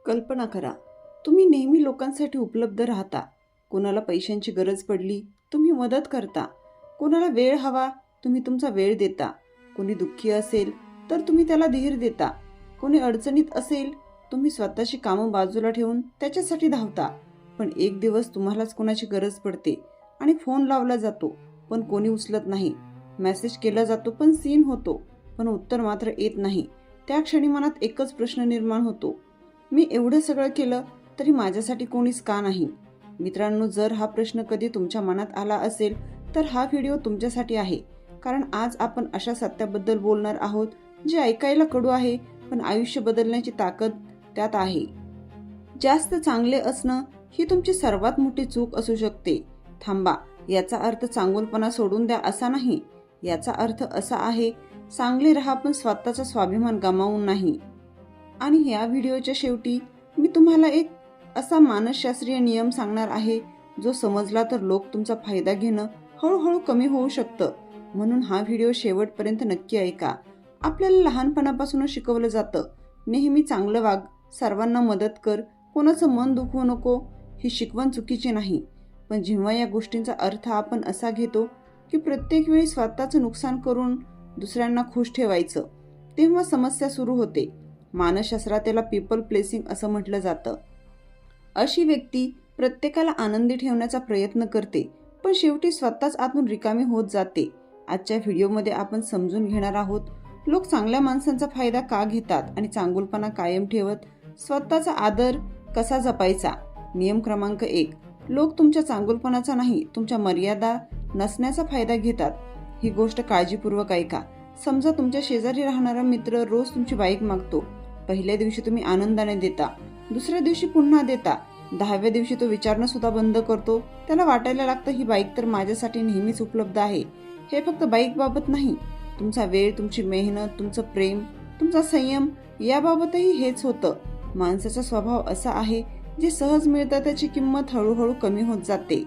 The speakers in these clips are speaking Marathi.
कल्पना करा, तुम्ही नेहमी लोकांसाठी उपलब्ध राहता. कोणाला पैशांची गरज पडली, तुम्ही मदत करता. कोणाला वेळ हवा, तुम्ही तुमचा वेळ देता. कोणी दुःखी असेल, तर तुम्ही त्याला धीर देता. कोणी अडचणीत असेल, तुम्ही स्वतःची कामं बाजूला ठेवून त्याच्यासाठी धावता. पण एक दिवस तुम्हालाच कोणाची गरज पडते आणि फोन लावला जातो, पण कोणी उचलत नाही. मेसेज केला जातो, पण सीन होतो, पण उत्तर मात्र येत नाही. त्या क्षणी मनात एकच प्रश्न निर्माण होतो, मी एवढं सगळं केलं तरी माझ्यासाठी कोणीच का नाही? मित्रांनो, जर हा प्रश्न कधी तुमच्या मनात आला असेल तर हा व्हिडिओ तुमच्यासाठी आहे. कारण आज आपण अशा सत्याबद्दल बोलणार आहोत जे ऐकायला कडू आहे, पण आयुष्य बदलण्याची ताकद त्यात आहे. जास्त चांगले असणं ही तुमची सर्वात मोठी चूक असू शकते. थांबा, याचा अर्थ चांगुलपणा सोडून द्या असा नाही. याचा अर्थ असा आहे, चांगले राहा पण स्वतःचा स्वाभिमान गमावून नाही. आणि या व्हिडिओच्या शेवटी मी तुम्हाला एक असा मानसशास्त्रीय नियम सांगणार आहे, जो समजला तर लोक तुमचा फायदा घेणं हळूहळू कमी होऊ शकतं. म्हणून हा व्हिडिओ शेवटपर्यंत नक्की ऐका. आपल्याला लहानपणापासूनच शिकवलं जातं, नेहमी चांगलं वाग, सर्वांना मदत कर, कोणाचं मन दुखवू नको. ही शिकवण चुकीची नाही, पण जेव्हा या गोष्टींचा अर्थ आपण असा घेतो की प्रत्येक वेळी स्वतःचं नुकसान करून दुसऱ्यांना खुश ठेवायचं, तेव्हा समस्या सुरू होते. मानसशास्त्रात त्याला पीपल प्लेसिंग असं म्हटलं जातं. अशी व्यक्ती प्रत्येकाला आनंदी ठेवण्याचा प्रयत्न करते, पण शेवटी स्वतःच आतून रिकामी होत जाते. आजच्या व्हिडिओमध्ये आपण समजून घेणार आहोत, लोक चांगल्या माणसांचा फायदा का घेतात आणि चांगुलपणा कायम ठेवत स्वतःचा आदर कसा जपायचा. नियम क्रमांक 1, लोक तुमच्या चांगुलपणाचा नाही, तुमच्या मर्यादा नसण्याचा फायदा घेतात. ही गोष्ट काळजीपूर्वक ऐका. समजा तुमच्या शेजारी राहणारा मित्र रोज तुमची बाईक मागतो. पहिल्या दिवशी तुम्ही आनंदाने देता, दुसऱ्या दिवशी पुन्हा देता, 10व्या दिवशी तो विचारणं सुद्धा बंद करतो. त्याला वाटायला लागतं, ही बाईक तर माझ्यासाठी नेहमीच उपलब्ध आहे. हे फक्त बाईक बाबत नाही, तुमचा वेळ, तुमची मेहनत, तुमचं प्रेम, तुमचा संयम याबाबतही हेच होतं. माणसाचा स्वभाव असा आहे, जे सहज मिळतं त्याची किंमत हळूहळू कमी होत जाते.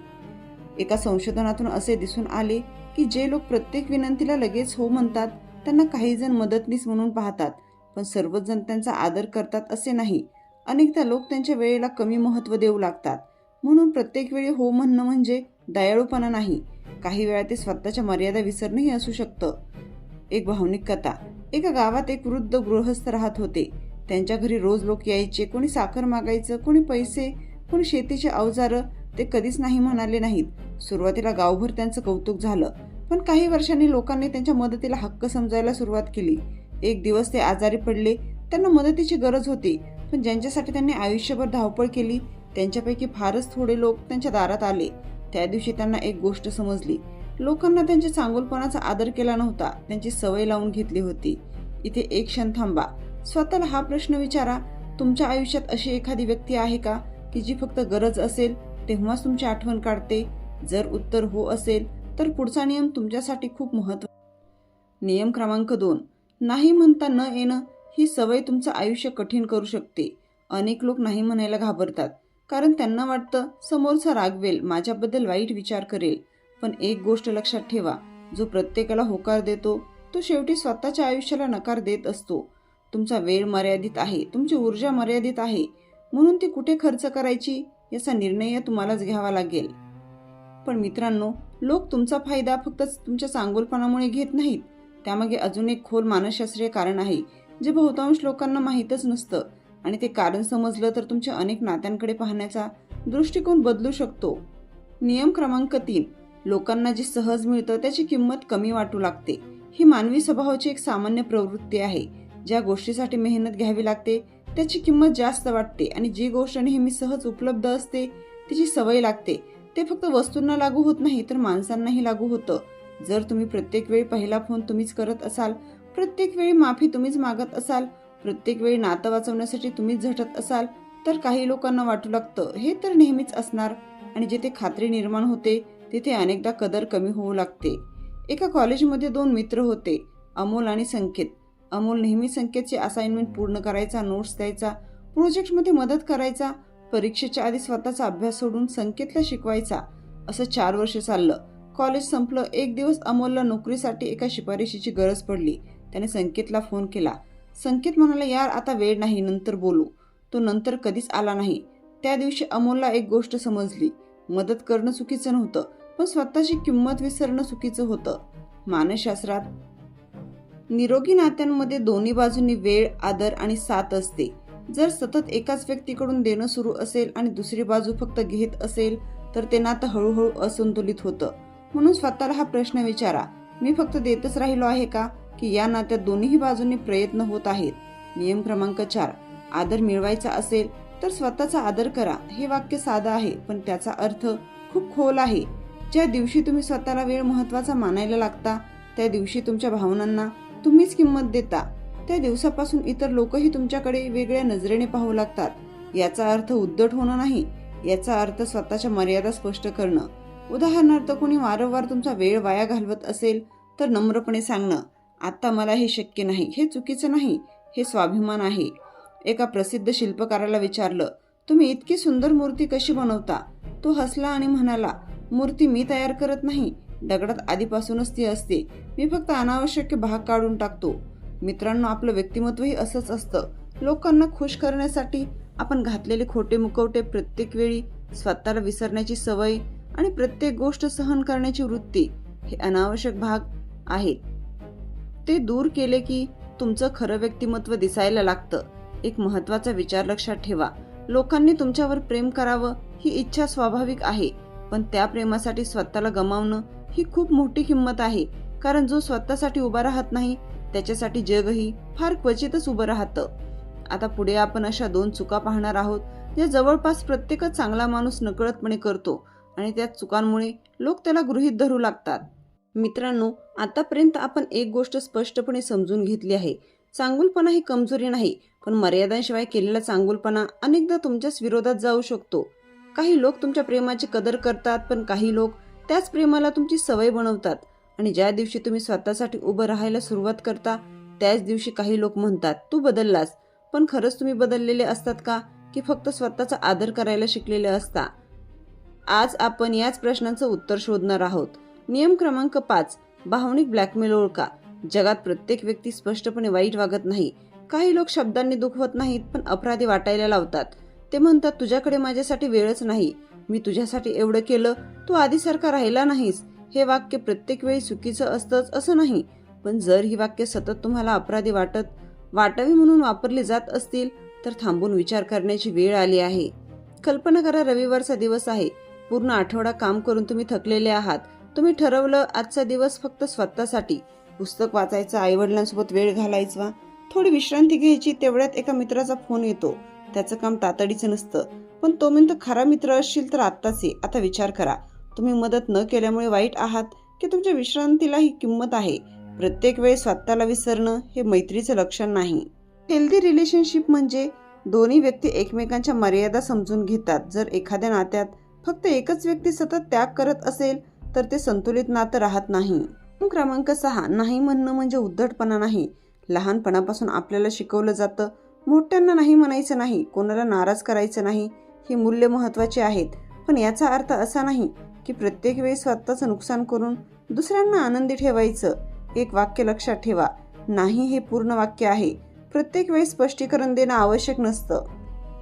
एका संशोधनातून असे दिसून आले की जे लोक प्रत्येक विनंतीला लगेच हो म्हणतात, त्यांना काही जण मदतनीस म्हणून पाहतात, पण सर्वच जण त्यांचा आदर करतात असे नाही. अनेकदा लोक त्यांच्या वेळेला कमी महत्त्व देऊ लागतात. म्हणून प्रत्येक वेळी हो म्हणणं म्हणजे दयाळूपणा नाही. काही वेळा ते स्वतःच्या मर्यादा विसरणंही असू शकतं. एक भावनिक कथा. एका गावात एक वृद्ध गृहस्थ राहत होते. त्यांच्या घरी रोज लोक यायचे. कोणी साखर मागायचं, कोणी पैसे, कोणी शेतीचे अवजारं. ते कधीच नाही म्हणाले नाहीत. सुरुवातीला गावभर त्यांचं कौतुक झालं, पण काही वर्षांनी लोकांनी त्यांच्या मदतीला हक्क समजायला सुरुवात केली. एक दिवस ते आजारी पडले. त्यांना मदतीची गरज होती, पण ज्यांच्यासाठी त्यांनी आयुष्यभर धावपळ केली त्यांच्यापैकी फारच थोडे लोक त्यांच्या दारात आले. त्या दिवशी त्यांना एक गोष्ट समजली, लोकांना त्यांच्या चांगुलपणाचा आदर केला नव्हता, त्यांची सवय लावून घेतली होती. इथे एक क्षण थांबा. स्वतःला हा प्रश्न विचारा, तुमच्या आयुष्यात अशी एखादी व्यक्ती आहे का की जी फक्त गरज असेल तेव्हाच तुमची आठवण काढते? जर उत्तर हो असेल तर पुढचा नियम तुमच्यासाठी खूप महत्त्वाचा. नियम क्रमांक 2, नाही म्हणता न येणं ही सवय तुमचं आयुष्य कठीण करू शकते. अनेक लोक नाही म्हणायला घाबरतात, कारण त्यांना वाटतं समोरचा रागवेल, माझ्याबद्दल वाईट विचार करेल. पण एक गोष्ट लक्षात ठेवा, जो प्रत्येकाला होकार देतो तो शेवटी स्वतःच्या आयुष्याला नकार देत असतो. तुमचा वेळ मर्यादित आहे, तुमची ऊर्जा मर्यादित आहे, म्हणून ती कुठे खर्च करायची याचा निर्णय तुम्हालाच घ्यावा लागेल. पण मित्रांनो, लोक तुमचा फायदा फक्त तुमच्या चांगुलपणामुळे घेत नाहीत. त्यामागे अजून एक खोल मानसशास्त्रीय कारण आहे, जे बहुतांश लोकांना माहीतच नसतं. आणि ते कारण समजलं तर तुमच्या अनेक नात्यांकडे पाहण्याचा दृष्टिकोन बदलू शकतो. नियम क्रमांक 3, लोकांना जे सहज मिळतं त्याची किंमत कमी वाटू लागते. ही मानवी स्वभावाची एक सामान्य प्रवृत्ती आहे. ज्या गोष्टीसाठी मेहनत घ्यावी लागते त्याची किंमत जास्त वाटते, आणि जी गोष्ट नेहमी सहज उपलब्ध असते तिची सवय लागते. ते फक्त वस्तूंना लागू होत नाही तर माणसांनाही लागू होतं. जर तुम्ही प्रत्येक वेळी पहिला फोन तुम्हीच करत असाल, प्रत्येक वेळी माफी तुम्हीच मागत असाल, प्रत्येक वेळी नातं वाचवण्यासाठी तुम्हीच झटत असाल, तर काही लोकांना वाटू लागतं हे तर नेहमीच असणार. आणि जिथे खात्री निर्माण होते तिथे अनेकदा कदर कमी होऊ लागते. एका कॉलेजमध्ये 2 मित्र होते, अमोल आणि संकेत. अमोल नेहमी संकेतचे असाइनमेंट पूर्ण करायचा, नोट्स द्यायचा, प्रोजेक्टमध्ये मदत करायचा. परीक्षेच्या आधी स्वतःचा अभ्यास सोडून संकेतला शिकवायचा. असं 4 वर्ष चाललं. कॉलेज संपलं. एक दिवस अमोलला नोकरीसाठी एका शिफारशीची गरज पडली. त्याने संकेतला फोन केला. संकेत म्हणाला, यार आता वेळ नाही, नंतर बोलू. तो नंतर कधीच आला नाही. त्या दिवशी अमोलला एक गोष्ट समजली. मदत करणं चुकीचं नव्हतं, पण स्वतःची किंमत विसरणं चुकीचं होतं. मानसशास्त्रात निरोगी नात्यांमध्ये दोन्ही बाजूंनी वेळ, आदर आणि साथ असते. जर सतत एकाच व्यक्तीकडून देणं सुरू असेल आणि दुसरी बाजू फक्त घेत असेल तर ते नातं हळूहळू असंतुलित होतं. म्हणून स्वतःला हा प्रश्न विचारा, मी फक्त देतच राहिलो आहे का, की या नात्यात दोन्ही बाजूंनी प्रयत्न होत आहेत? नियम क्रमांक 4, आदर मिळवायचा असेल तर स्वतःचा आदर करा. हे वाक्य साधं आहे, पण त्याचा अर्थ खूप खोल आहे. ज्या दिवशी तुम्ही स्वतःला वेळ महत्त्वाचा मानायला लागता, त्या दिवशी तुमच्या भावनांना तुम्हीच किंमत देता. त्या दिवसापासून इतर लोकही तुमच्याकडे वेगळ्या नजरेने पाहू लागतात. याचा अर्थ उद्धट होणं नाही, याचा अर्थ स्वतःच्या मर्यादा स्पष्ट करणं. उदाहरणार्थ, कोणी वारंवार तुमचा वेळ वाया घालवत असेल तर नम्रपणे सांगणं, आता मला हे शक्य नाही. हे चुकीचं नाही, हे स्वाभिमान आहे. एका प्रसिद्ध शिल्पकाराला विचारलं, तुम्ही इतकी सुंदर मूर्ती कशी बनवता? तो हसला आणि म्हणाला, मूर्ती मी तयार करत नाही, दगडात आधीपासूनच ती असते. मी फक्त अनावश्यक भाग काढून टाकतो. मित्रांनो, आपलं व्यक्तिमत्वही असंच असतं. लोकांना खुश करण्यासाठी आपण घातलेले खोटे मुखवटे, प्रत्येक वेळी स्वतःला विसरण्याची सवय आणि प्रत्येक गोष्ट सहन करण्याची वृत्ती हे अनावश्यक भाग आहेत. ते दूर केले की तुमचं खरं व्यक्तिमत्व दिसायला लागतं. एक महत्त्वाचा विचार लक्षात ठेवा, लोकांनी तुमच्यावर प्रेम करावं ही इच्छा स्वाभाविक आहे, पण त्या प्रेमासाठी स्वतःला गमावणं ही खूप मोठी किंमत आहे. कारण जो स्वतःसाठी उभा राहत नाही त्याच्यासाठी जगही फार क्वचितच उभं राहतं. आता पुढे आपण अशा 2 चुका पाहणार आहोत ज्या जवळपास प्रत्येकच चांगला माणूस नकळतपणे करतो आणि त्या चुकांमुळे लोक त्याला गृहीत धरू लागतात. मित्रांनो, आतापर्यंत आपण एक गोष्ट स्पष्टपणे समजून घेतली आहे, चांगुलपणा ही कमजोरी नाही, पण मर्यादांशिवाय केलेला चांगुलपणा अनेकदा तुमच्याच विरोधात जाऊ शकतो. काही लोक तुमच्या प्रेमाची कदर करतात, पण काही लोक त्याच प्रेमाला तुमची सवय बनवतात. आणि ज्या दिवशी तुम्ही स्वतःसाठी उभं राहायला सुरुवात करता त्याच दिवशी काही लोक म्हणतात, तू बदललास. पण खरंच तुम्ही बदललेले असतात का, की फक्त स्वतःचा आदर करायला शिकलेले असता? आज आपण याच प्रश्नांचं उत्तर शोधणार आहोत. नियम क्रमांक 5, भावनिक ब्लॅकमेल ओळखा. जगात प्रत्येक व्यक्ती स्पष्टपणे वाईट वागत नाही. काही लोक शब्दांनी दुखवत नाहीत, पण अपराधी वाटायला लावतात. ते म्हणतात, तुझ्याकडे माझ्यासाठी वेळच नाही, मी तुझ्यासाठी एवढं केलं, तू आधीसारखा राहिला नाहीस. हे वाक्य प्रत्येक वेळी चुकीचं असतंच असं नाही, पण जर ही वाक्य सतत तुम्हाला अपराधी वाटावी म्हणून वापरली जात असतील तर थांबून विचार करण्याची वेळ आली आहे. कल्पना करा, रविवारचा दिवस आहे. पूर्ण आठवडा काम करून तुम्ही थकलेले आहात. तुम्ही ठरवलं आजचा दिवस फक्त स्वतःसाठी. पुस्तक वाचायचं, आईवडिलांसोबत वेळ घालायचा, थोडी विश्रांती घ्यायची. तेवढ्यात एका मित्राचा फोन येतो. त्याचं काम तातडीचं नसतं, पण तो म्हणतो, खरा मित्र असशील तर आत्ताच ये. आता विचार करा, तुम्ही मदत न केल्यामुळे वाईट आहात की तुमच्या विश्रांतीलाही किंमत आहे? प्रत्येक वेळी स्वतःला विसरणं हे मैत्रीचं लक्षण नाही. हेल्दी रिलेशनशिप म्हणजे दोन्ही व्यक्ती एकमेकांच्या मर्यादा समजून घेतात. जर एखाद्या नात्यात फक्त एकच व्यक्ती सतत त्याग करत असेल तर ते संतुलित नातं राहत नाही. क्रमांक 6, नाही म्हणणं म्हणजे उद्धटपणा नाही. लहानपणापासून आपल्याला शिकवलं जातं, मोठ्यांना नाही म्हणायचं नाही, कोणाला नाराज करायचं नाही. ही मूल्य महत्त्वाची आहेत, पण याचा अर्थ असा नाही की प्रत्येक वेळी स्वतःचं नुकसान करून दुसऱ्यांना आनंदी ठेवायचं. एक वाक्य लक्षात ठेवा, नाही हे पूर्ण वाक्य आहे. प्रत्येक वेळी स्पष्टीकरण देणं आवश्यक नसतं.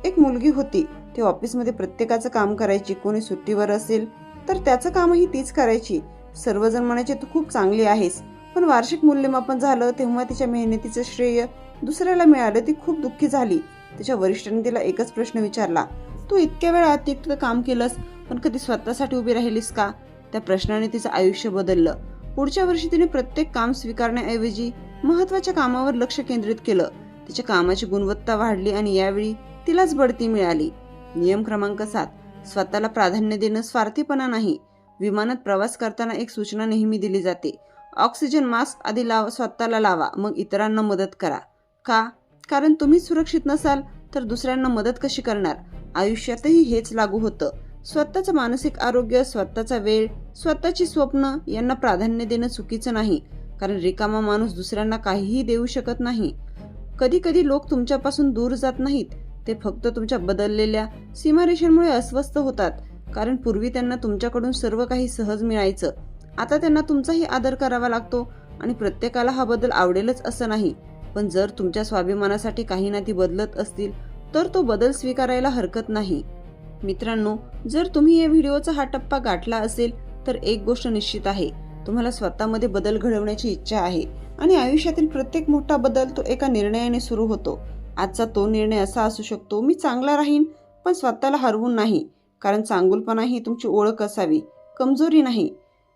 एक मुलगी होती, ती ऑफिसमध्ये प्रत्येकाचं काम करायची. कोणी सुट्टीवर असेल तर त्याचं कामही तीच करायची. सर्वजण म्हणायचे, तू खूप चांगली आहेस. पण वार्षिक मूल्यमापन झालं तेव्हा तिच्या मेहनतीचं श्रेय दुसऱ्याला मिळालं. ती खूप दुःखी झाली. तिच्या वरिष्ठांनी तिला एकच प्रश्न विचारला, तू इतक्या वेळ अतिरिक्त काम केलंस, पण कधी स्वतःसाठी उभी राहिलीस का? त्या प्रश्नाने तिचं आयुष्य बदललं. पुढच्या वर्षी तिने प्रत्येक काम स्वीकारण्याऐवजी महत्त्वाच्या कामावर लक्ष केंद्रित केलं. तिच्या कामाची गुणवत्ता वाढली आणि यावेळी तिलाच बढती मिळाली. नियम क्रमांक 7, स्वतःला प्राधान्य देणं स्वार्थीपणा नाही. विमानात प्रवास करताना एक सूचना नेहमी दिली जाते, ऑक्सिजन मास्क आधी स्वतःला लावा, मग इतरांना मदत करा. का? कारण तुम्हीच सुरक्षित नसाल तर दुसऱ्यांना मदत कशी करणार? आयुष्यातही हेच लागू होतं. स्वतःचं मानसिक आरोग्य, स्वतःचा वेळ, स्वतःची स्वप्न यांना प्राधान्य देणं चुकीचं नाही, कारण रिकामा माणूस दुसऱ्यांना काहीही देऊ शकत नाही. कधी कधी लोक तुमच्यापासून दूर जात नाहीत, ते फक्त तुमच्या बदललेल्या सीमारेषांमुळे अस्वस्थ होतात. कारण पूर्वी त्यांना तुमच्याकडून सर्व काही सहज मिळायचं, आता त्यांना तुमचाही आदर करावा लागतो. आणि प्रत्येकाला हा बदल आवडेलच असं नाही, पण जर तुमच्या स्वाभिमानासाठी काही नाती बदलत असतील, तर तो बदल स्वीकारायला हरकत नाही. मित्रांनो, जर तुम्ही या व्हिडिओचा हा टप्पा गाठला असेल तर एक गोष्ट निश्चित आहे, तुम्हाला स्वतःमध्ये बदल घडवण्याची इच्छा आहे आणि आयुष्यातील प्रत्येक मोठा बदल तो एका निर्णयाने सुरू होतो. आजचा तो निर्णय असा असू शकतो, मी चांगला राहीन पण स्वतःला हरवून नाही, कारण चांगुलपणा ही तुमची ओळख असावी, कमजोरी नाही.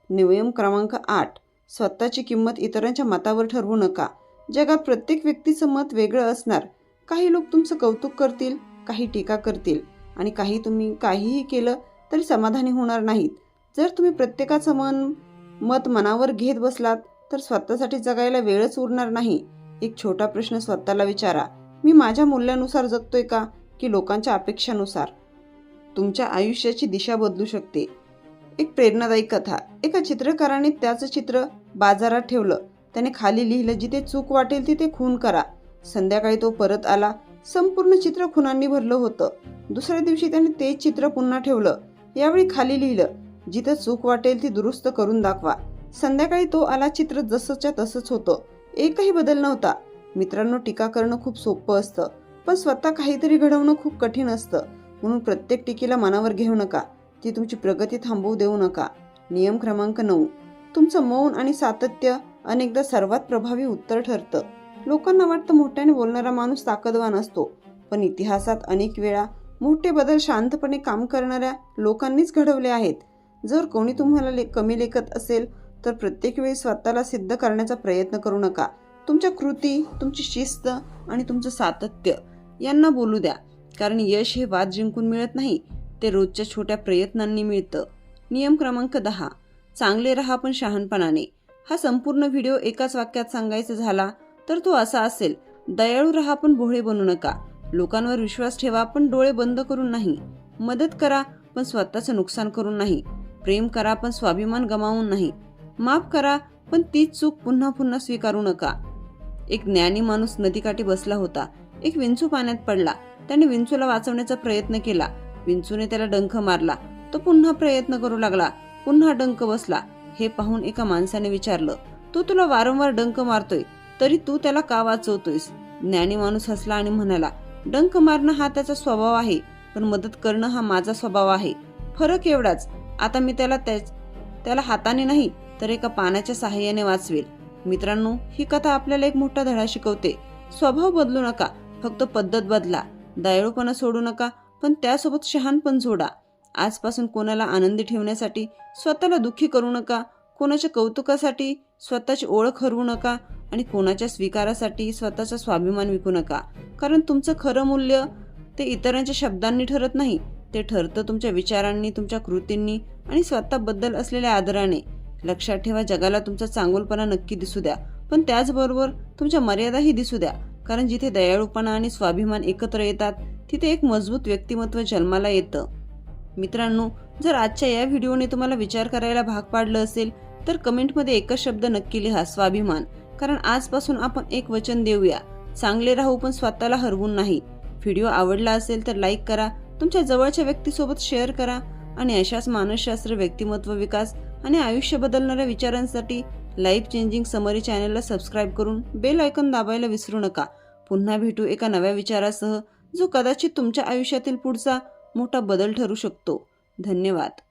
नियम क्रमांक 8, स्वतःची किंमत इतरांच्या मतावर ठरवू नका. जगात प्रत्येक व्यक्तीचं मत वेगळं असणार. काही लोक तुमचं कौतुक करतील, काही टीका करतील आणि तुम्ही काहीही केलं तरी समाधानी होणार नाहीत. जर तुम्ही प्रत्येकाचं मत मनावर घेत बसलात तर स्वतःसाठी जगायला वेळच उरणार नाही. एक छोटा प्रश्न स्वतःला विचारा, मी माझ्या मूल्यानुसार जगतोय का की लोकांच्या अपेक्षानुसार? तुमच्या आयुष्याची दिशा बदलू शकते. एक प्रेरणादायी कथा. एका चित्रकाराने त्याचं चित्र बाजारात ठेवलं. त्याने खाली लिहिलं, जिथे चूक वाटेल तिथे खून करा. संध्याकाळी तो परत आला. संपूर्ण चित्र खुनांनी भरलं होतं. दुसऱ्या दिवशी त्याने तेच चित्र पुन्हा ठेवलं. यावेळी खाली लिहिलं, जिथे चूक वाटेल ती दुरुस्त करून दाखवा. संध्याकाळी तो आला. चित्र जसंच्या तसंच होतं. एकही बदल नव्हता. मित्रांनो, टीका करणं खूप सोपं असतं, पण स्वतः काहीतरी घडवणं खूप कठीण असतं. म्हणून प्रत्येक टीकेला मनावर घेऊ नका. ती तुमची प्रगती थांबवू देऊ नका. नियम क्रमांक 9, तुमचं मौन आणि सातत्य अनेकदा सर्वात प्रभावी उत्तर ठरतं. लोकांना वाटतं मोठ्याने बोलणारा माणूस ताकदवान असतो, पण इतिहासात अनेक वेळा मोठे बदल शांतपणे काम करणाऱ्या लोकांनीच घडवले आहेत. जर कोणी तुम्हाला कमी लेखत असेल तर प्रत्येक वेळी स्वतःला सिद्ध करण्याचा प्रयत्न करू नका. तुमच्या कृती, तुमची शिस्त आणि तुमचं सातत्य यांना बोलू द्या, कारण यश हे वाद जिंकून मिळत नाही, ते रोजच्या छोट्या प्रयत्नांनी मिळतं. नियम क्रमांक 10, चांगले राहा पण शहाणपणाने. हा संपूर्ण व्हिडिओ एकाच वाक्यात सांगायचा झाला तर तो असा असेल, दयाळू राहा पण भोळे बनू नका. लोकांवर विश्वास ठेवा पण डोळे बंद करून नाही. मदत करा पण स्वतःचं नुकसान करून नाही. प्रेम करा पण स्वाभिमान गमावून नाही. माफ करा पण तीच चूक पुन्हा पुन्हा स्वीकारू नका. एक ज्ञानी माणूस नदीकाठी बसला होता. एक विंचू पाण्यात पडला. त्याने विंचूला वाचवण्याचा प्रयत्न केला. विंचूने त्याला डंख मारला. तो पुन्हा प्रयत्न करू लागला. पुन्हा डंख बसला. हे पाहून एका माणसाने विचारलं, तो तुला वारंवार डंख मारतोय तरी तू त्याला का वाचवतोयस? ज्ञानी माणूस हसला आणि म्हणाला, डंख मारणं हा त्याचा स्वभाव आहे, पण मदत करणं हा माझा स्वभाव आहे. फरक एवढाच, आता मी त्याला हाताने नाही तर एका पाण्याच्या साहाय्याने वाचवेल. मित्रांनो, ही कथा आपल्याला एक मोठा धडा शिकवते. स्वभाव बदलू नका, फक्त पद्धत बदला. दयाळूपणा सोडू नका, पण त्यासोबत शहाणपण जोडा. आजपासून कोणाला आनंदी ठेवण्यासाठी स्वतःला दुःखी करू नका. कोणाच्या कौतुकासाठी स्वतःची ओळख हरवू नका आणि कोणाच्या स्वीकारासाठी स्वतःचा स्वाभिमान विकू नका. कारण तुमचं खरं मूल्य ते इतरांच्या शब्दांनी ठरत नाही, ते ठरतं तुमच्या विचारांनी, तुमच्या कृतींनी आणि स्वतःबद्दल असलेल्या आदराने. लक्षात ठेवा, जगाला तुमचा चांगुलपणा नक्की दिसू द्या, पण त्याचबरोबर तुमच्या मर्यादाही दिसू द्या. कारण जिथे दयाळूपणा आणि स्वाभिमान एकत्र येतात तिथे एक मजबूत व्यक्तिमत्व जन्माला येतं. मित्रांनो, जर आजच्या या व्हिडिओने तुम्हाला विचार करायला भाग पाडलं असेल तर कमेंटमध्ये एकच शब्द नक्की लिहा, स्वाभिमान. कारण आजपासून आपण एक वचन देऊया, चांगले राहू पण स्वतःला हरवून नाही. व्हिडिओ आवडला असेल तर लाईक करा, तुमच्या जवळच्या व्यक्तीसोबत शेअर करा आणि अशाच मानसशास्त्र, व्यक्तिमत्व विकास आणि आयुष्य बदलणाऱ्या विचारांसाठी लाईफ चेंजिंग समरी चॅनलला सबस्क्राईब करून बेल आयकॉन दाबायला विसरू नका. पुन्हा भेटू एका नव्या विचारासह, जो कदाचित तुमच्या आयुष्यातील पुढचा मोठा बदल ठरू शकतो. धन्यवाद.